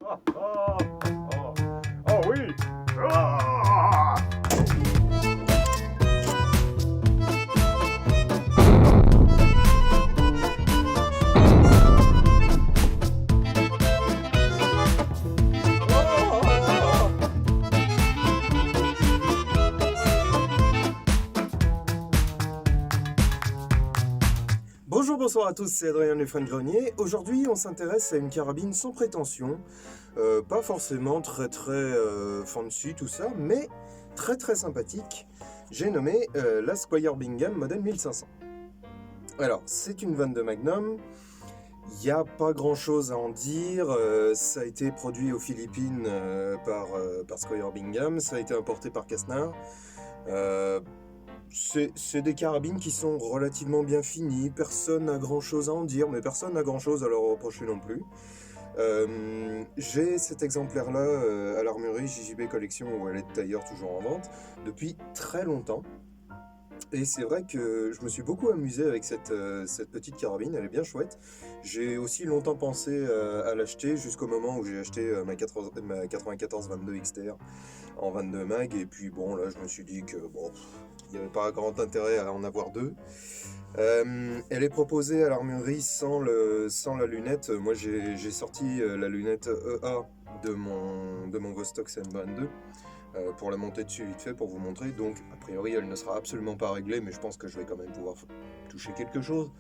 Oh oui. Ah. Bonjour, bonsoir à tous, c'est Adrien le fan grenier. Aujourd'hui, on s'intéresse à une carabine sans prétention, pas forcément très fancy tout ça, mais très sympathique. J'ai nommé la Squire Bingham modèle 1500. Alors, c'est une 22 Magnum. Il n'y a pas grand chose à en dire. Ça a été produit aux Philippines par Squire Bingham. Ça a été importé par Casnar. C'est des carabines qui sont relativement bien finies, personne n'a grand chose à en dire, mais personne n'a grand chose à leur reprocher non plus. J'ai cet exemplaire-là à l'armurerie JJB Collection, où elle est d'ailleurs toujours en vente, depuis très longtemps. Et c'est vrai que je me suis beaucoup amusé avec cette petite carabine, elle est bien chouette. J'ai aussi longtemps pensé à l'acheter jusqu'au moment où j'ai acheté ma 94-22 XTR en 22 mag. Et puis bon, là je me suis dit que bon, il n'y avait pas grand intérêt à en avoir deux. Elle est proposée à l'armurerie sans la lunette. Moi j'ai sorti la lunette EA de mon Vostok CN22. Pour la monter dessus vite fait pour vous montrer. Donc a priori elle ne sera absolument pas réglée, mais je pense que je vais quand même pouvoir toucher quelque chose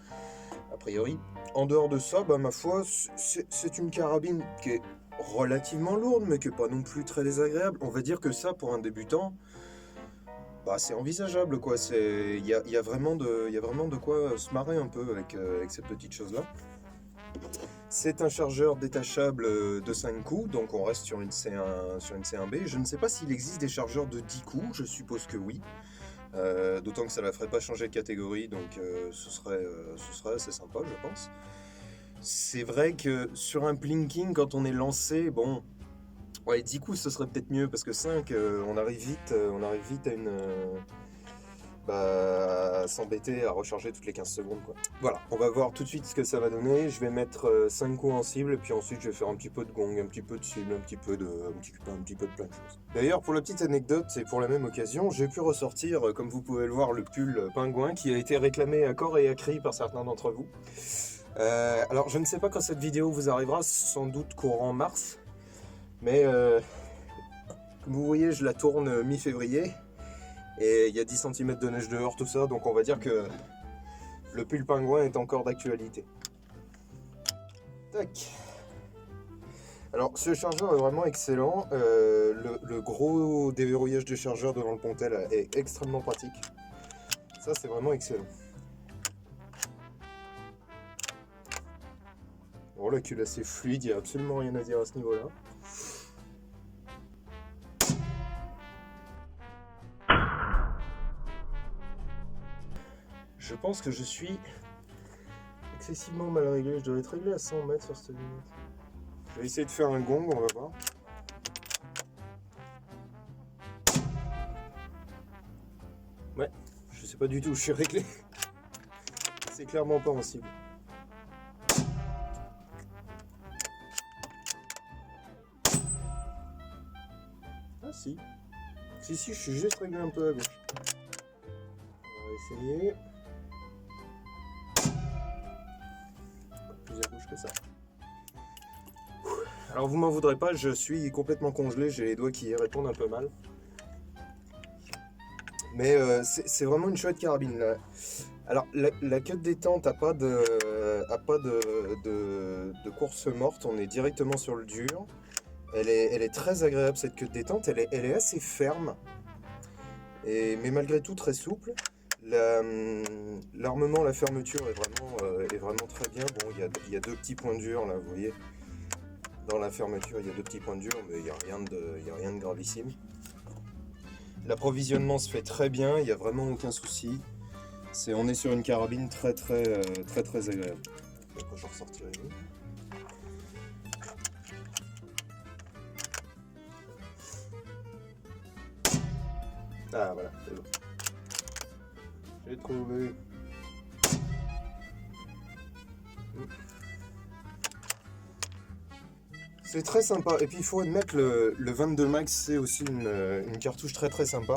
a priori. En dehors de ça, bah ma foi, c'est une carabine qui est relativement lourde mais qui est pas non plus très désagréable. On va dire que ça, pour un débutant, bah c'est envisageable quoi. Il y a vraiment de quoi se marrer un peu avec cette petite chose là. C'est un chargeur détachable de 5 coups, donc on reste sur une C1B. Je ne sais pas s'il existe des chargeurs de 10 coups, je suppose que oui. D'autant que ça ne la ferait pas changer de catégorie, donc ce serait assez sympa, je pense. C'est vrai que sur un plinking, quand on est lancé, bon, ouais, 10 coups ce serait peut-être mieux, parce que 5, on arrive vite à une... s'embêter à recharger toutes les 15 secondes quoi. Voilà, on va voir tout de suite ce que ça va donner. Je vais mettre 5 coups en cible et puis ensuite je vais faire un petit peu de gong, un petit peu de cible, un petit peu de plein de choses. D'ailleurs, pour la petite anecdote et pour la même occasion, j'ai pu ressortir, comme vous pouvez le voir, le pull pingouin qui a été réclamé à corps et à cri par certains d'entre vous. Alors je ne sais pas quand cette vidéo vous arrivera, sans doute courant mars, mais comme vous voyez je la tourne mi-février. Et il y a 10 cm de neige dehors, tout ça, donc on va dire que le pull pingouin est encore d'actualité. Tac. Alors, ce chargeur est vraiment excellent. Le gros déverrouillage de chargeur devant le pontel est extrêmement pratique. Ça, c'est vraiment excellent. Bon, la cuve est assez fluide, il n'y a absolument rien à dire à ce niveau-là. Je pense que je suis excessivement mal réglé. Je dois être réglé à 100 mètres sur cette lunette. Je vais essayer de faire un gong, on va voir. Ouais, je sais pas du tout où je suis réglé. C'est clairement pas en cible. Ah si. Si, je suis juste réglé un peu à gauche. On va essayer. Plus à gauche que ça. Alors vous m'en voudrez pas, je suis complètement congelé, j'ai les doigts qui répondent un peu mal. Mais c'est vraiment une chouette carabine là. Alors la queue de détente n'a pas de course morte, on est directement sur le dur. Elle est très agréable cette queue de détente, elle est assez ferme, mais malgré tout très souple. L'armement, la fermeture est vraiment très bien. Bon, il y a deux petits points durs là, vous voyez. Dans la fermeture, il y a deux petits points durs, mais il n'y a rien de gravissime. L'approvisionnement se fait très bien, il n'y a vraiment aucun souci. On est sur une carabine très agréable. Après, je ressortirai une. Ah voilà, c'est bon. J'ai trouvé. C'est très sympa. Et puis il faut admettre, le 22 Max, c'est aussi une cartouche très très sympa.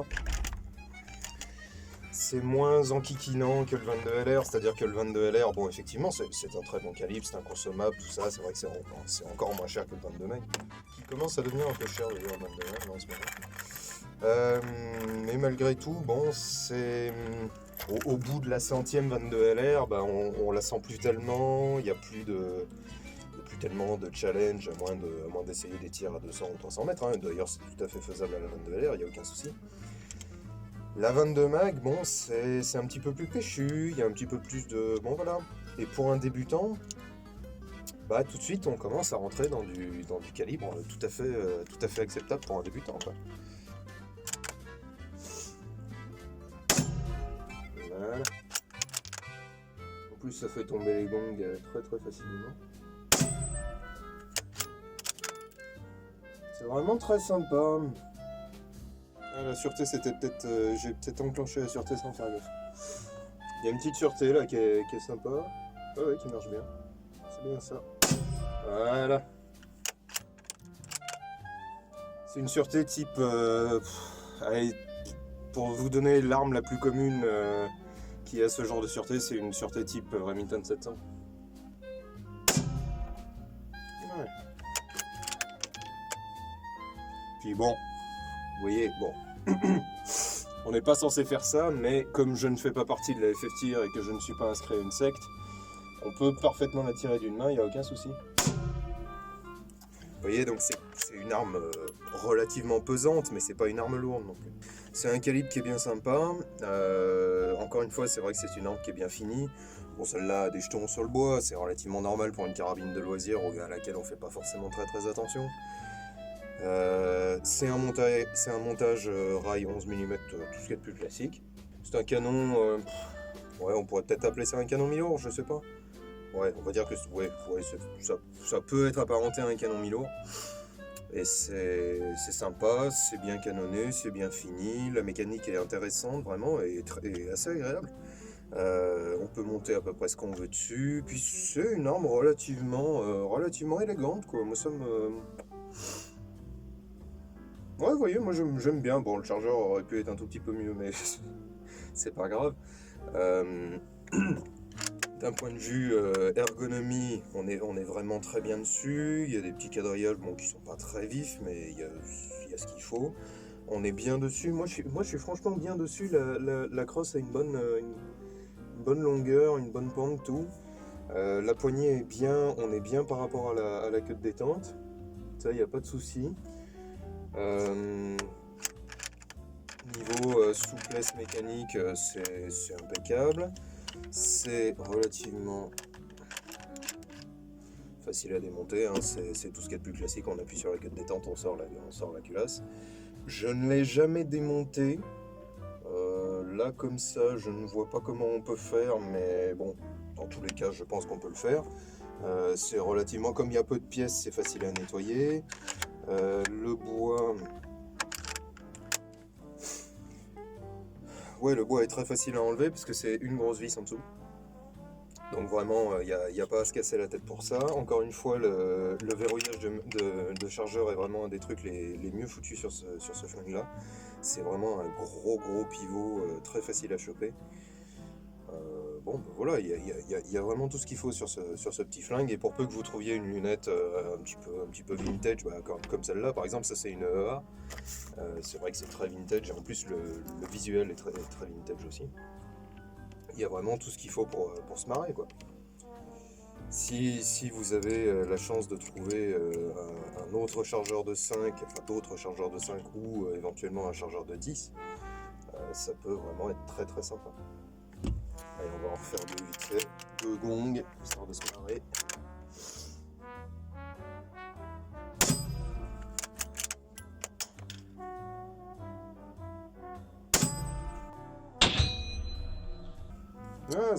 C'est moins enquiquinant que le 22 LR, c'est-à-dire que le 22 LR, bon, effectivement, c'est un très bon calibre, c'est un consommable, tout ça, c'est vrai que c'est encore moins cher que le 22 Max, qui commence à devenir un peu cher d'ailleurs, le 22 Max en ce moment. Mais malgré tout, bon, c'est. Au bout de la centième 22 LR, bah, on la sent plus tellement, il n'y a plus tellement de challenge, à moins d'essayer des tirs à 200 ou 300 mètres. Hein. D'ailleurs, c'est tout à fait faisable à la 22 LR, il n'y a aucun souci. La 22 Mag, bon, c'est un petit peu plus péchu, il y a un petit peu plus de... Bon, voilà. Et pour un débutant, bah, tout de suite, on commence à rentrer dans du calibre tout à fait acceptable pour un débutant, quoi. Voilà. En plus, ça fait tomber les gongs très très facilement. C'est vraiment très sympa. Ah, la sûreté, c'était peut-être... j'ai peut-être enclenché la sûreté sans faire gaffe. Il y a une petite sûreté là qui est sympa. Ah ouais, qui marche bien. C'est bien ça. Voilà. C'est une sûreté type... allez, pour vous donner l'arme la plus commune qui a ce genre de sûreté, c'est une sûreté type Remington 700. Ouais. Puis bon, vous voyez, bon... On n'est pas censé faire ça, mais comme je ne fais pas partie de la FFTIR et que je ne suis pas inscrit à une secte, on peut parfaitement la tirer d'une main, il n'y a aucun souci. Vous voyez, donc c'est une arme relativement pesante, mais c'est pas une arme lourde non plus. C'est un calibre qui est bien sympa. Encore une fois, c'est vrai que c'est une arme qui est bien finie. Bon, celle-là a des jetons sur le bois, c'est relativement normal pour une carabine de loisir à laquelle on fait pas forcément très très attention. C'est un montage rail 11 mm, tout ce qui est de plus classique. C'est un canon, ouais, on pourrait peut-être appeler ça un canon Milor, je sais pas. Ouais, on va dire que ouais, ça peut être apparenté à un canon Milor. Et c'est sympa, c'est bien canonné, c'est bien fini, la mécanique est intéressante vraiment et assez agréable. On peut monter à peu près ce qu'on veut dessus, puis c'est une arme relativement élégante quoi. Moi ça me... Ouais, vous voyez, moi j'aime bien. Bon, le chargeur aurait pu être un tout petit peu mieux, mais c'est pas grave. D'un point de vue ergonomie, on est vraiment très bien dessus. Il y a des petits quadrillages bon, qui sont pas très vifs, mais il y a ce qu'il faut. On est bien dessus. Moi, je suis franchement bien dessus. La crosse a une bonne longueur, une bonne pente, tout. La poignée est bien, on est bien par rapport à la queue de détente. Ça, il n'y a pas de souci. Niveau souplesse mécanique, c'est impeccable. C'est relativement facile à démonter, hein. C'est tout ce qu'il y a de plus classique. On appuie sur la queue de détente, on sort la culasse. Je ne l'ai jamais démonté. Là, comme ça, je ne vois pas comment on peut faire, mais bon, dans tous les cas, je pense qu'on peut le faire. C'est relativement, comme il y a peu de pièces, c'est facile à nettoyer. Le bois... Ouais, le bois est très facile à enlever parce que c'est une grosse vis en dessous. Donc vraiment, il n'y a pas à se casser la tête pour ça. Encore une fois, le verrouillage de chargeur est vraiment un des trucs les mieux foutus sur ce flingue-là. C'est vraiment un gros pivot très facile à choper. Bon, ben voilà, il y a vraiment tout ce qu'il faut sur ce petit flingue. Et pour peu que vous trouviez une lunette un petit peu vintage, bah, comme celle-là, par exemple, ça c'est une EA. C'est vrai que c'est très vintage et en plus le visuel est très vintage aussi. Il y a vraiment tout ce qu'il faut pour se marrer, quoi. Si vous avez la chance de trouver un autre chargeur de 5, enfin d'autres chargeurs de 5 ou éventuellement un chargeur de 10, ça peut vraiment être très sympa. Allez, on va en refaire deux vite fait, 2 gongs, histoire de se marrer. Ah,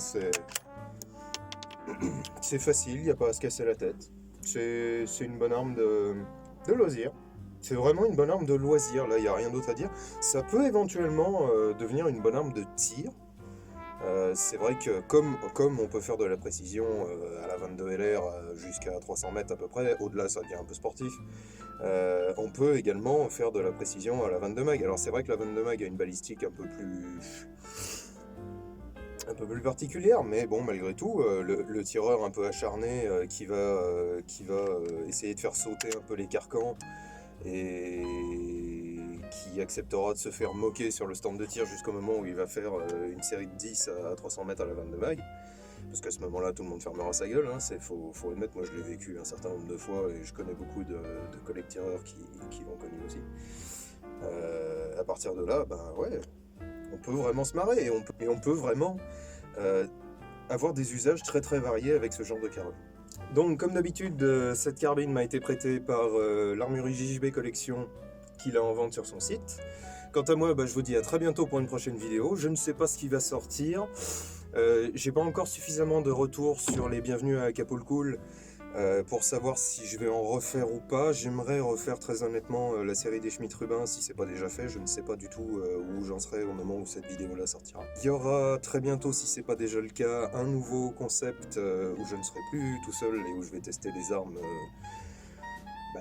c'est facile, il n'y a pas à se casser la tête. C'est une bonne arme de loisir. C'est vraiment une bonne arme de loisir, là, il n'y a rien d'autre à dire. Ça peut éventuellement devenir une bonne arme de tir. C'est vrai que comme on peut faire de la précision à la 22 LR jusqu'à 300 mètres à peu près, au-delà ça devient un peu sportif, on peut également faire de la précision à la 22 mag. Alors c'est vrai que la 22 mag a une balistique un peu plus particulière, mais bon, malgré tout, le tireur un peu acharné qui va essayer de faire sauter un peu les carcans et qui acceptera de se faire moquer sur le stand de tir jusqu'au moment où il va faire une série de 10 à 300 mètres à la 22 mag. Parce qu'à ce moment-là, tout le monde fermera sa gueule, hein, faut admettre, moi je l'ai vécu un certain nombre de fois et je connais beaucoup de collègues tireurs qui l'ont connu aussi. À partir de là, ben ouais, on peut vraiment se marrer et on peut vraiment avoir des usages très très variés avec ce genre de carabine. Donc comme d'habitude, cette carabine m'a été prêtée par l'armurerie JJB Collection qui l'a en vente sur son site. Quant à moi, je vous dis à très bientôt pour une prochaine vidéo. Je ne sais pas ce qui va sortir. J'ai pas encore suffisamment de retours sur les bienvenus à Acapulco pour savoir si je vais en refaire ou pas. J'aimerais refaire très honnêtement la série des Schmitt-Rubin si c'est pas déjà fait. Je ne sais pas du tout où j'en serai au moment où cette vidéo là sortira. Il y aura très bientôt, si c'est pas déjà le cas, un nouveau concept où je ne serai plus tout seul et où je vais tester des armes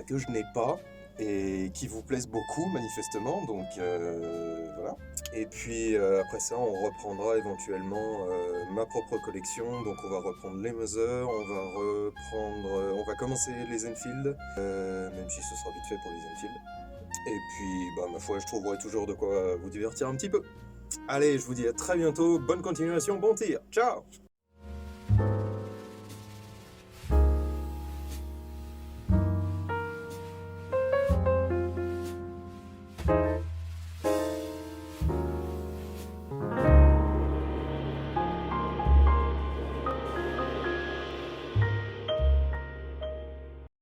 que je n'ai pas et qui vous plaisent beaucoup manifestement, donc voilà. Et puis après ça on reprendra éventuellement ma propre collection, donc on va reprendre les Mother, on va commencer les Enfield, même si ce sera vite fait pour les Enfield. Et puis ma foi je trouverai toujours de quoi vous divertir un petit peu. Allez, je vous dis à très bientôt, bonne continuation, bon tir, ciao!